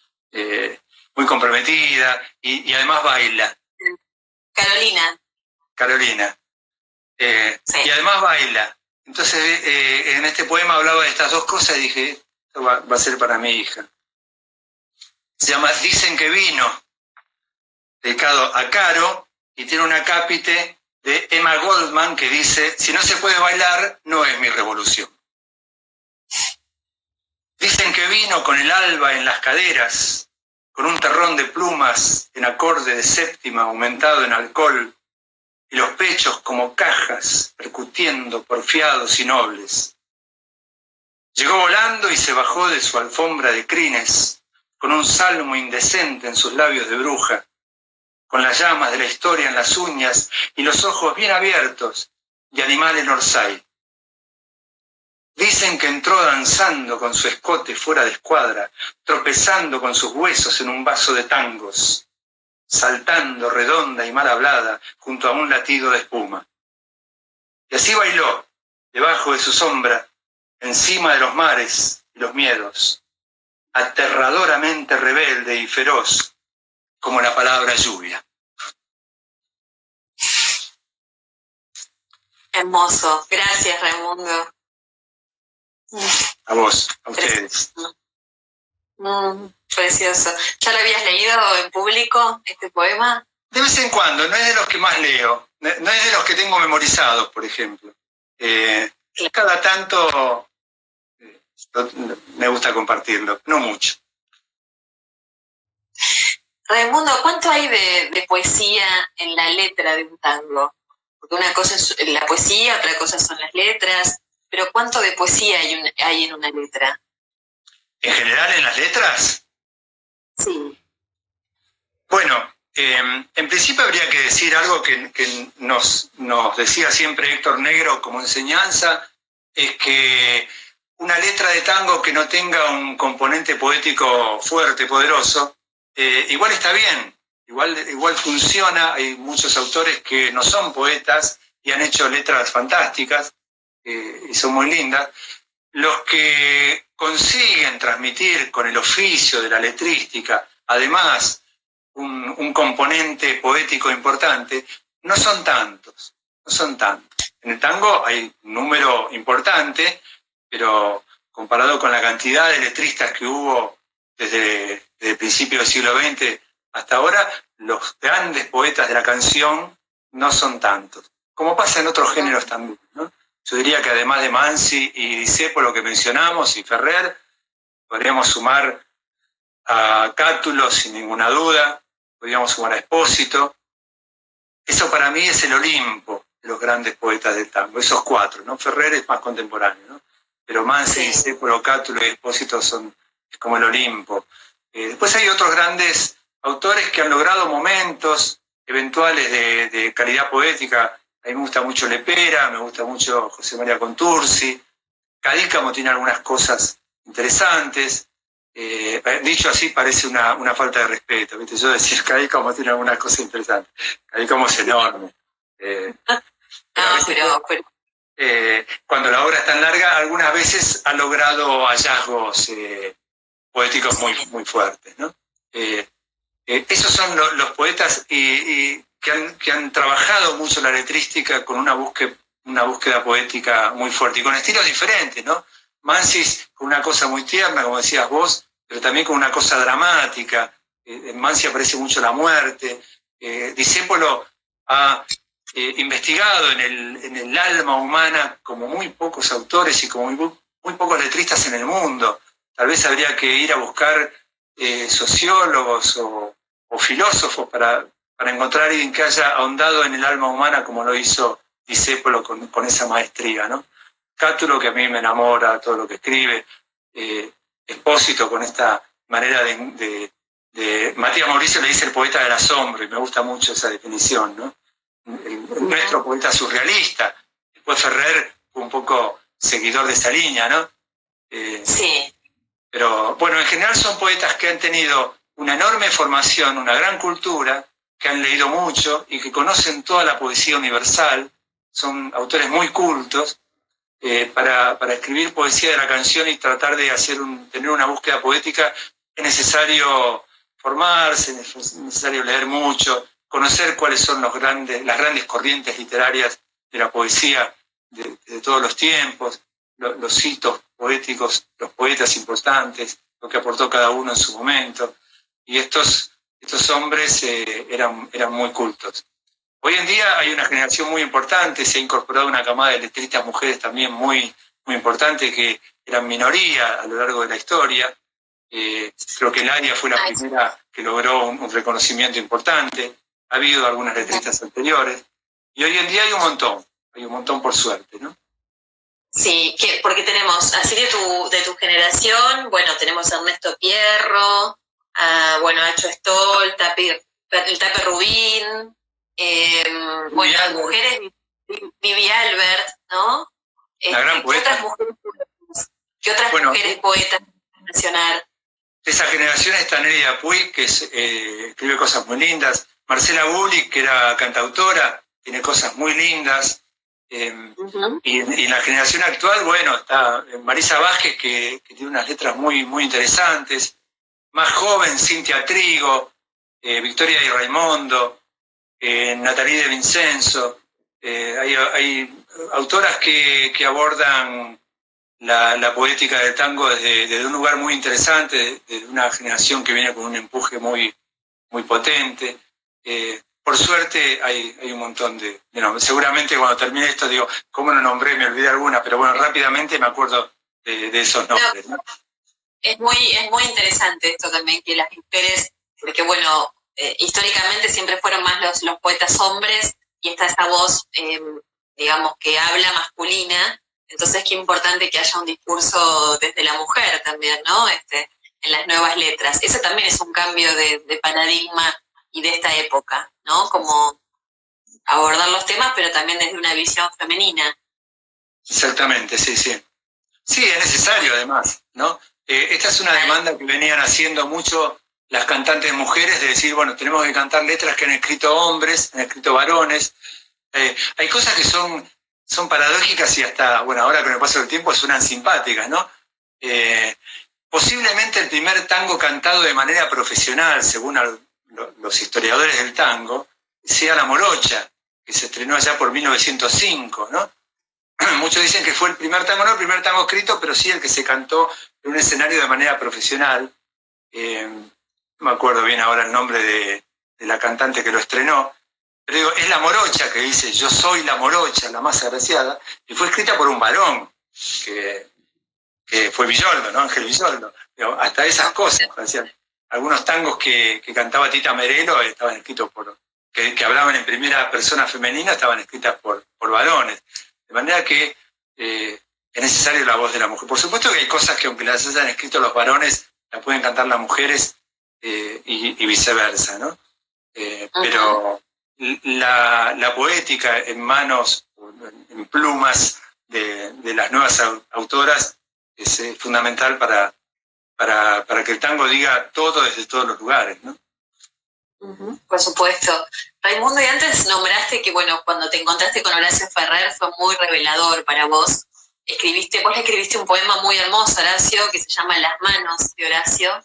comprometida, y además baila. Carolina. Sí. Y además baila. Entonces, en este poema hablaba de estas dos cosas y dije, esto va a ser para mi hija. Se llama Dicen que vino, dedicado a Caro, y tiene un acápite de Emma Goldman que dice, si no se puede bailar, no es mi revolución. Dicen que vino con el alba en las caderas, con un terrón de plumas en acorde de séptima aumentado en alcohol, y los pechos como cajas percutiendo porfiados y nobles. Llegó volando y se bajó de su alfombra de crines, con un salmo indecente en sus labios de bruja, con las llamas de la historia en las uñas y los ojos bien abiertos, y animal en Orsay. Dicen que entró danzando con su escote fuera de escuadra, tropezando con sus huesos en un vaso de tangos, saltando redonda y mal hablada junto a un latido de espuma. Y así bailó, debajo de su sombra, encima de los mares y los miedos, aterradoramente rebelde y feroz, como la palabra lluvia. Hermoso, gracias Raimundo. A vos, a ustedes. Precioso. ¿Ya lo habías leído en público, este poema? De vez en cuando, no es de los que más leo, no es de los que tengo memorizados, por ejemplo. Cada tanto me gusta compartirlo, no mucho. Raimundo, ¿cuánto hay de poesía en la letra de un tango? Porque una cosa es la poesía, otra cosa son las letras, pero ¿cuánto de poesía hay en una letra? ¿En general en las letras? Sí. Bueno, En principio habría que decir algo que nos decía siempre Héctor Negro como enseñanza, es que una letra de tango que no tenga un componente poético fuerte, poderoso, igual está bien, igual funciona. Hay muchos autores que no son poetas y han hecho letras fantásticas y son muy lindas. Los que consiguen transmitir con el oficio de la letrística, además, un componente poético importante, no son tantos. En el tango hay un número importante, pero comparado con la cantidad de letristas que hubo desde el principio del siglo XX hasta ahora, los grandes poetas de la canción no son tantos, como pasa en otros géneros también, ¿no? Yo diría que además de Mansi y Discépolo que mencionamos, y Ferrer, podríamos sumar a Cátulo sin ninguna duda, podríamos sumar a Espósito. Eso para mí es el Olimpo de los grandes poetas del tango, esos cuatro, ¿no? Ferrer es más contemporáneo, ¿no? Pero Mansi, Discépolo, Cátulo y Espósito es como el Olimpo. Después hay otros grandes autores que han logrado momentos eventuales de calidad poética. A mí me gusta mucho Lepera, me gusta mucho José María Contursi. Cadícamo tiene algunas cosas interesantes. Dicho así parece una falta de respeto, ¿viste? Yo decir Cadícamo tiene algunas cosas interesantes. Cadícamo es enorme. Cuando la obra es tan larga, algunas veces ha logrado hallazgos poéticos muy fuertes, ¿no? Esos son los poetas que han trabajado mucho la letrística con una búsqueda poética muy fuerte y con estilos diferentes, ¿no? Mansi con una cosa muy tierna, como decías vos, pero también con una cosa dramática. En Mansi aparece mucho la muerte. Discépolo ha investigado en el alma humana como muy pocos autores y como muy pocos letristas en el mundo. Tal vez habría que ir a buscar sociólogos o filósofos para encontrar a alguien que haya ahondado en el alma humana como lo hizo Discépolo con esa maestría, ¿no? Cátulo, que a mí me enamora todo lo que escribe, Espósito con esta manera de Matías Mauricio le dice el poeta del asombro, y me gusta mucho esa definición, ¿no? Nuestro poeta surrealista. Después Ferrer fue un poco seguidor de esa línea, ¿no? Sí. Pero bueno, en general son poetas que han tenido una enorme formación, una gran cultura, que han leído mucho y que conocen toda la poesía universal. Son autores muy cultos. Para escribir poesía de la canción y tratar de tener una búsqueda poética es necesario formarse, es necesario leer mucho, conocer cuáles son las grandes corrientes literarias de la poesía de todos los tiempos, los hitos poéticos, los poetas importantes, lo que aportó cada uno en su momento. Y estos hombres eran muy cultos. Hoy en día hay una generación muy importante, se ha incorporado una camada de letristas mujeres también muy importante, que eran minoría a lo largo de la historia. Creo que Laria fue la primera que logró un reconocimiento importante. Ha habido algunas letristas anteriores. Y hoy en día hay un montón por suerte, ¿no? Sí, porque tenemos, así de tu generación, bueno, tenemos a Ernesto Pierro, a Acho Stoll, el Tape Rubín, bueno, las mujeres, Vivi Albert, ¿no? La gran poeta. ¿Qué otras mujeres poetas mencionar? De esa generación está Nelia Puig, que escribe cosas muy lindas. Marcela Bulli, que era cantautora, tiene cosas muy lindas. Y en la generación actual, bueno, está Marisa Vázquez, que tiene unas letras muy interesantes. Más joven, Cintia Trigo, Victoria Di Raimondo, Natalie de Vincenzo. Hay autoras que abordan la poética del tango desde un lugar muy interesante, de una generación que viene con un empuje muy potente. Por suerte hay un montón de nombres. Seguramente cuando termine esto digo, ¿cómo no nombré? Me olvidé alguna, pero bueno, rápidamente me acuerdo de esos nombres, ¿no? Es muy interesante esto también, que las mujeres, porque bueno, históricamente siempre fueron más los poetas hombres, y está esa voz, digamos, que habla masculina. Entonces qué importante que haya un discurso desde la mujer también, ¿no? En las nuevas letras. Eso también es un cambio de paradigma y de esta época, ¿no? Como abordar los temas, pero también desde una visión femenina. Exactamente, sí, sí. Sí, es necesario además, ¿no? Esta es una demanda que venían haciendo mucho las cantantes mujeres, de decir, bueno, tenemos que cantar letras que han escrito hombres, han escrito varones. Hay cosas que son paradójicas y hasta, bueno, ahora con el paso del tiempo suenan simpáticas, ¿no? Posiblemente el primer tango cantado de manera profesional, según los historiadores del tango, sea La Morocha, que se estrenó allá por 1905, ¿no? Muchos dicen que fue el primer tango, no el primer tango escrito, pero sí el que se cantó en un escenario de manera profesional. No me acuerdo bien ahora el nombre de la cantante que lo estrenó, pero digo, es La Morocha que dice, yo soy la morocha, la más agraciada, y fue escrita por un varón, que fue Villoldo, ¿no? Ángel Villoldo. Digo, hasta esas cosas, algunos tangos que cantaba Tita Merelo estaban escritos que hablaban en primera persona femenina, estaban escritas por varones. De manera que es necesaria la voz de la mujer. Por supuesto que hay cosas que aunque las hayan escrito los varones, las pueden cantar las mujeres y viceversa, ¿no? Pero la poética en manos, en plumas de las nuevas autoras es fundamental para que el tango diga todo desde todos los lugares, ¿no? Por supuesto. Raimundo, y antes nombraste que, bueno, cuando te encontraste con Horacio Ferrer fue muy revelador para vos. Vos le escribiste un poema muy hermoso, Horacio, que se llama Las manos de Horacio,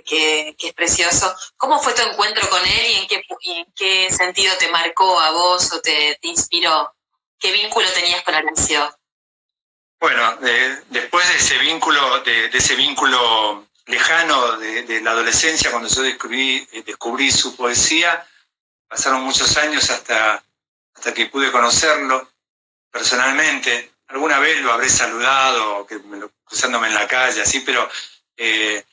que es precioso. ¿Cómo fue tu encuentro con él y en qué sentido te marcó a vos o te inspiró? ¿Qué vínculo tenías con Horacio? Bueno, después de ese vínculo lejano de la adolescencia, cuando yo descubrí su poesía, pasaron muchos años hasta que pude conocerlo personalmente. Alguna vez lo habré saludado, cruzándome en la calle, así, pero el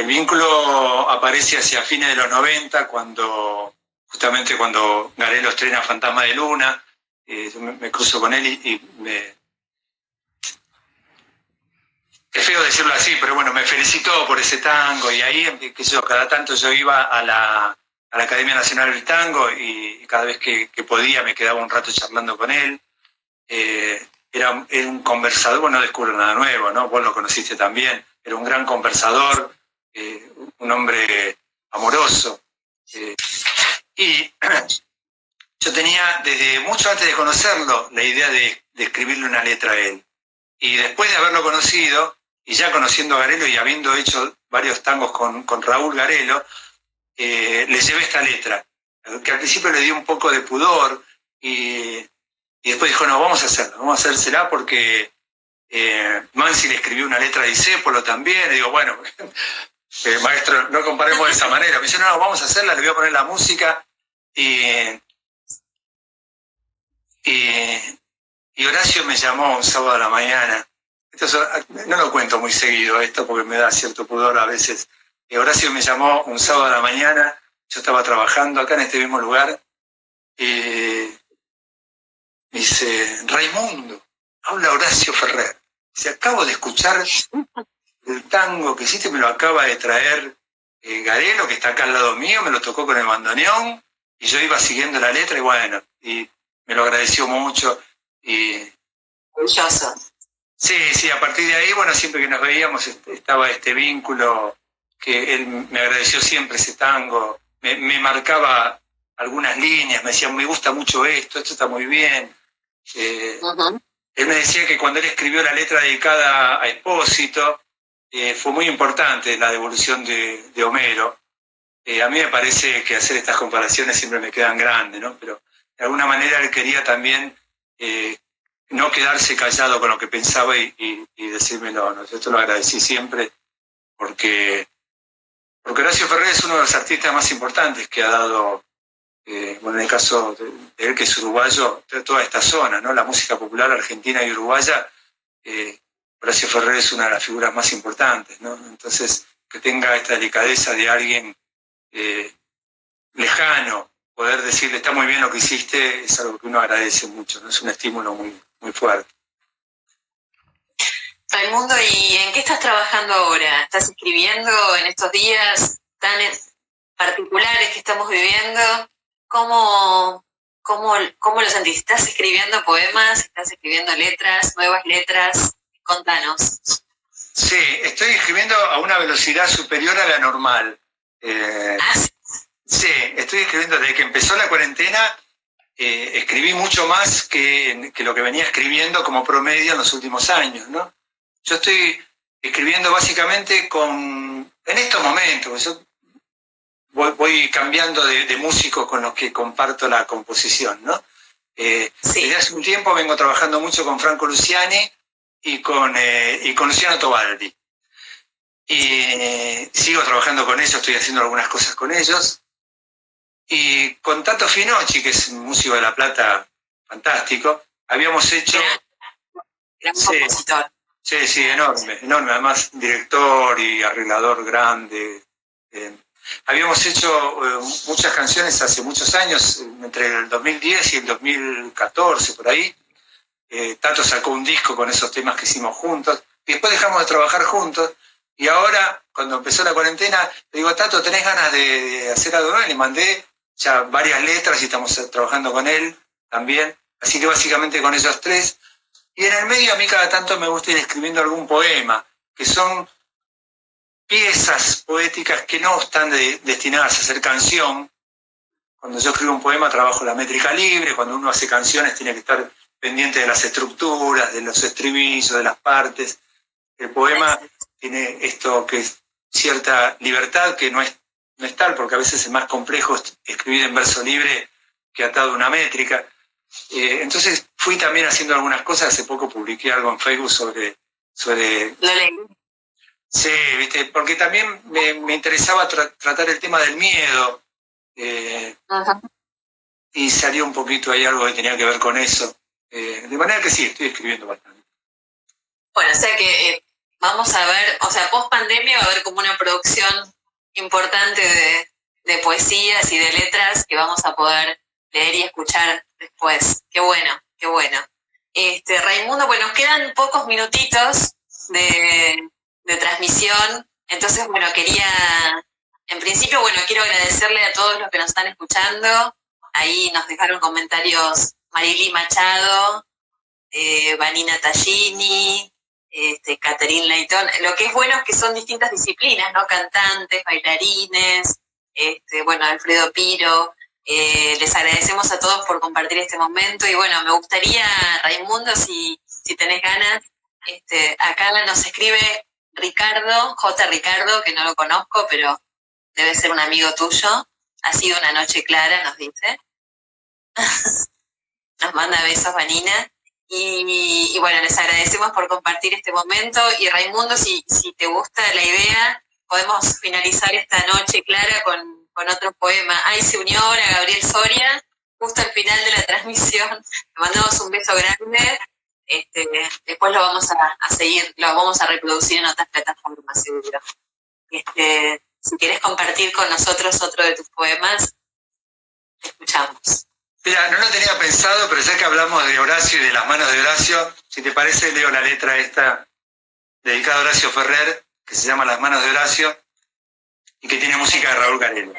vínculo aparece hacia fines de los 90, justamente cuando Garelo estrena Fantasma de Luna. Yo me cruzo con él y es feo decirlo así, pero bueno, me felicitó por ese tango y ahí, cada tanto yo iba a la Academia Nacional del Tango y cada vez que podía me quedaba un rato charlando con él. Era un conversador, bueno, no descubro nada nuevo, ¿no? Vos lo conociste también. Era un gran conversador, un hombre amoroso. Y yo tenía, desde mucho antes de conocerlo, la idea de escribirle una letra a él. Y después de haberlo conocido, y ya conociendo a Garelo y habiendo hecho varios tangos con Raúl Garelo, le llevé esta letra, que al principio le dio un poco de pudor, y después dijo, no, vamos a hacérsela porque Mansi le escribió una letra a Discépolo también, y digo, bueno, maestro, no comparemos de esa manera. Me dice, no, vamos a hacerla, le voy a poner la música, y Horacio me llamó un sábado a la mañana. No lo cuento muy seguido esto porque me da cierto pudor a veces. Horacio me llamó un sábado a la mañana, yo estaba trabajando acá en este mismo lugar, y me dice, Raimundo, habla Horacio Ferrer. Dice, acabo de escuchar el tango que hiciste, me lo acaba de traer Garelo, que está acá al lado mío, me lo tocó con el bandoneón, y yo iba siguiendo la letra, y bueno, y me lo agradeció mucho. Orgulloso. Sí, a partir de ahí, bueno, siempre que nos veíamos estaba este vínculo, que él me agradeció siempre ese tango, me marcaba algunas líneas, me decía, me gusta mucho esto está muy bien. Él me decía que cuando él escribió la letra dedicada a Espósito, fue muy importante la devolución de Homero. A mí me parece que hacer estas comparaciones siempre me quedan grandes, ¿no? Pero de alguna manera él quería también no quedarse callado con lo que pensaba y decírmelo, ¿no? Yo te lo agradecí siempre porque Horacio Ferrer es uno de los artistas más importantes que ha dado, bueno, en el caso de él, que es uruguayo, de toda esta zona, ¿no? La música popular argentina y uruguaya, Horacio Ferrer es una de las figuras más importantes, ¿no? Entonces, que tenga esta delicadeza de alguien lejano, poder decirle, está muy bien lo que hiciste, es algo que uno agradece mucho, ¿no? Es un estímulo muy, muy fuerte. Raimundo, ¿y en qué estás trabajando ahora? ¿Estás escribiendo en estos días? particulares que estamos viviendo, ¿cómo lo sentís? ¿Estás escribiendo poemas? ¿Estás escribiendo letras, nuevas letras? Contanos. Sí, estoy escribiendo a una velocidad superior a la normal. Sí, estoy escribiendo desde que empezó la cuarentena. Escribí mucho más que lo que venía escribiendo como promedio en los últimos años, ¿no? Yo estoy escribiendo básicamente en estos momentos, yo voy cambiando de músicos con los que comparto la composición, ¿no? Sí. Desde hace un tiempo vengo trabajando mucho con Franco Luciani y con Luciano Tobaldi. Y sigo trabajando con ellos, estoy haciendo algunas cosas con ellos. Y con Tato Finocchi, que es un músico de La Plata fantástico, habíamos hecho... Gran compositor. Sí, enorme, además director y arreglador grande. Habíamos hecho muchas canciones hace muchos años, entre el 2010 y el 2014, por ahí. Tato sacó un disco con esos temas que hicimos juntos, y después dejamos de trabajar juntos, y ahora, cuando empezó la cuarentena, le digo, Tato, ¿tenés ganas de hacer algo? Y le mandé ya varias letras y estamos trabajando con él también, así que básicamente con ellos tres. Y en el medio a mí cada tanto me gusta ir escribiendo algún poema, que son piezas poéticas que no están destinadas a ser canción. Cuando yo escribo un poema trabajo la métrica libre, cuando uno hace canciones tiene que estar pendiente de las estructuras, de los estribillos, de las partes. El poema tiene esto que es cierta libertad, que no es tal, porque a veces es más complejo escribir en verso libre que atado a una métrica. Entonces fui también haciendo algunas cosas, hace poco publiqué algo en Facebook sobre... Lo leí. Sí, ¿viste? Porque también me interesaba tratar el tema del miedo, y salió un poquito ahí algo que tenía que ver con eso. De manera que sí, estoy escribiendo bastante. Bueno, o sea que vamos a ver, o sea, post pandemia va a haber como una producción importante de poesías y de letras que vamos a poder leer y escuchar después. Qué bueno, qué bueno. Raimundo, pues nos quedan pocos minutitos de transmisión, entonces, bueno, en principio, bueno, quiero agradecerle a todos los que nos están escuchando. Ahí nos dejaron comentarios Marily Machado, Vanina Tallini, Catherine Leighton. Lo que es bueno es que son distintas disciplinas, ¿no? Cantantes, bailarines, bueno, Alfredo Piro. Les agradecemos a todos por compartir este momento y bueno, me gustaría, Raimundo, si tenés ganas, acá nos escribe Ricardo, J. Ricardo, que no lo conozco, pero debe ser un amigo tuyo. Ha sido una noche clara, nos dice. Nos manda besos, Vanina. Y bueno, les agradecemos por compartir este momento. Y Raimundo, si te gusta la idea, podemos finalizar esta noche clara con otro poema. Ahí se unió ahora Gabriel Soria, justo al final de la transmisión. Le mandamos un beso grande. Después lo vamos a seguir, lo vamos a reproducir en otras plataformas, seguro. Si querés compartir con nosotros otro de tus poemas, te escuchamos. Mira, no lo tenía pensado, pero ya que hablamos de Horacio y de las manos de Horacio, si te parece, leo la letra esta dedicada a Horacio Ferrer, que se llama Las manos de Horacio, y que tiene música de Raúl Garelo.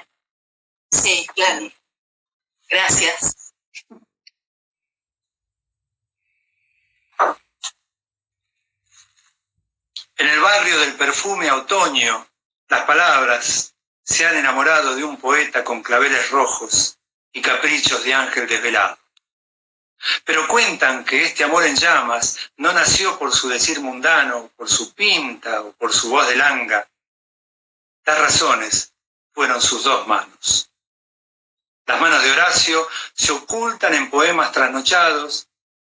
Sí, claro. Gracias. En el barrio del perfume a otoño, las palabras se han enamorado de un poeta con claveles rojos y caprichos de ángel desvelado. Pero cuentan que este amor en llamas no nació por su decir mundano, por su pinta o por su voz de langa. Las razones fueron sus dos manos. Las manos de Horacio se ocultan en poemas trasnochados,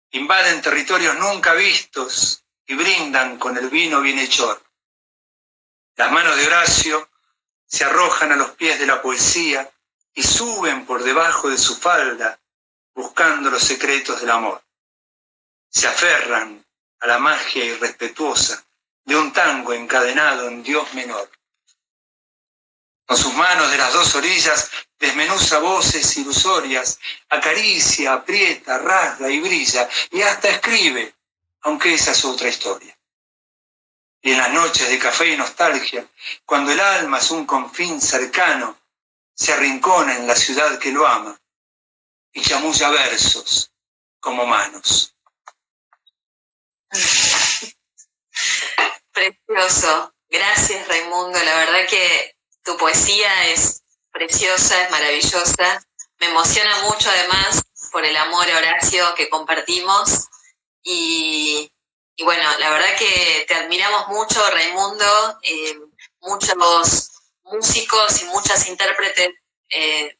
invaden territorios nunca vistos y brindan con el vino bienhechor. Las manos de Horacio se arrojan a los pies de la poesía y suben por debajo de su falda buscando los secretos del amor. Se aferran a la magia irrespetuosa de un tango encadenado en Dios menor. Con sus manos de las dos orillas desmenuza voces ilusorias, acaricia, aprieta, rasga y brilla, y hasta escribe, aunque esa es otra historia. Y en las noches de café y nostalgia, cuando el alma es un confín cercano, se arrincona en la ciudad que lo ama y chamulla versos como manos. Precioso. Gracias, Raimundo. La verdad que tu poesía es preciosa, es maravillosa. Me emociona mucho, además, por el amor a Horacio que compartimos. Y bueno, la verdad que te admiramos mucho, Raimundo. Muchos músicos y muchas intérpretes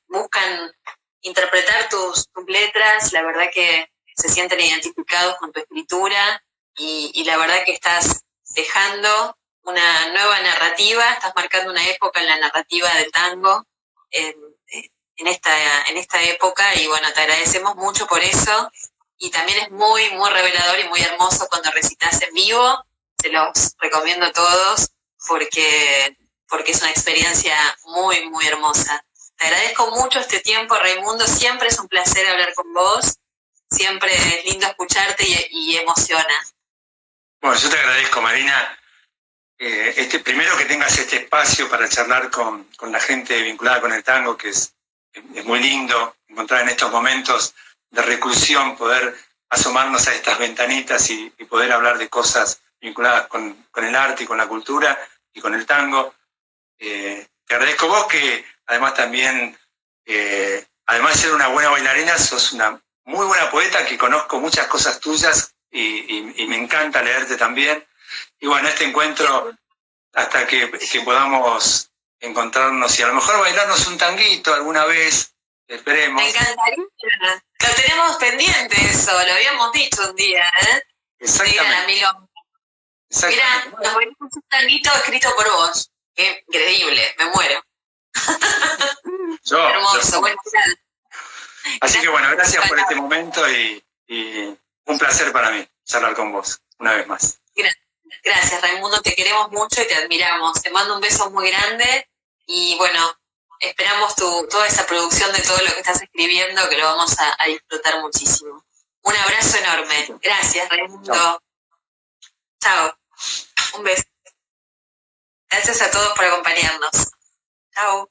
buscan interpretar tus letras. La verdad que se sienten identificados con tu escritura y la verdad que estás dejando una nueva narrativa, estás marcando una época en la narrativa del tango en esta época, y bueno, te agradecemos mucho por eso, y también es muy, muy revelador y muy hermoso cuando recitas en vivo. Se los recomiendo a todos porque es una experiencia muy, muy hermosa. Te agradezco mucho este tiempo, Raimundo, siempre es un placer hablar con vos, siempre es lindo escucharte y emociona. Bueno, yo te agradezco, Marina, primero que tengas este espacio para charlar con la gente vinculada con el tango, que es muy lindo encontrar en estos momentos de reclusión, poder asomarnos a estas ventanitas y poder hablar de cosas vinculadas con el arte y con la cultura y con el tango. Te agradezco vos que además también, además de ser una buena bailarina, sos una muy buena poeta, que conozco muchas cosas tuyas y me encanta leerte también. Y bueno, este encuentro, hasta que podamos encontrarnos y a lo mejor bailarnos un tanguito alguna vez, esperemos. Me encantaría. Lo tenemos pendiente eso, lo habíamos dicho un día, ¿eh? Exactamente. Mira, nos bailamos un tanguito escrito por vos. Qué increíble, me muero. Hermoso, bueno. Así que bueno, gracias por este momento y un placer para mí charlar con vos una vez más. Gracias, Raimundo, te queremos mucho y te admiramos. Te mando un beso muy grande y bueno, esperamos toda esa producción de todo lo que estás escribiendo, que lo vamos a disfrutar muchísimo. Un abrazo enorme. Gracias, Raimundo. Chao. Un beso. Gracias a todos por acompañarnos. Chao.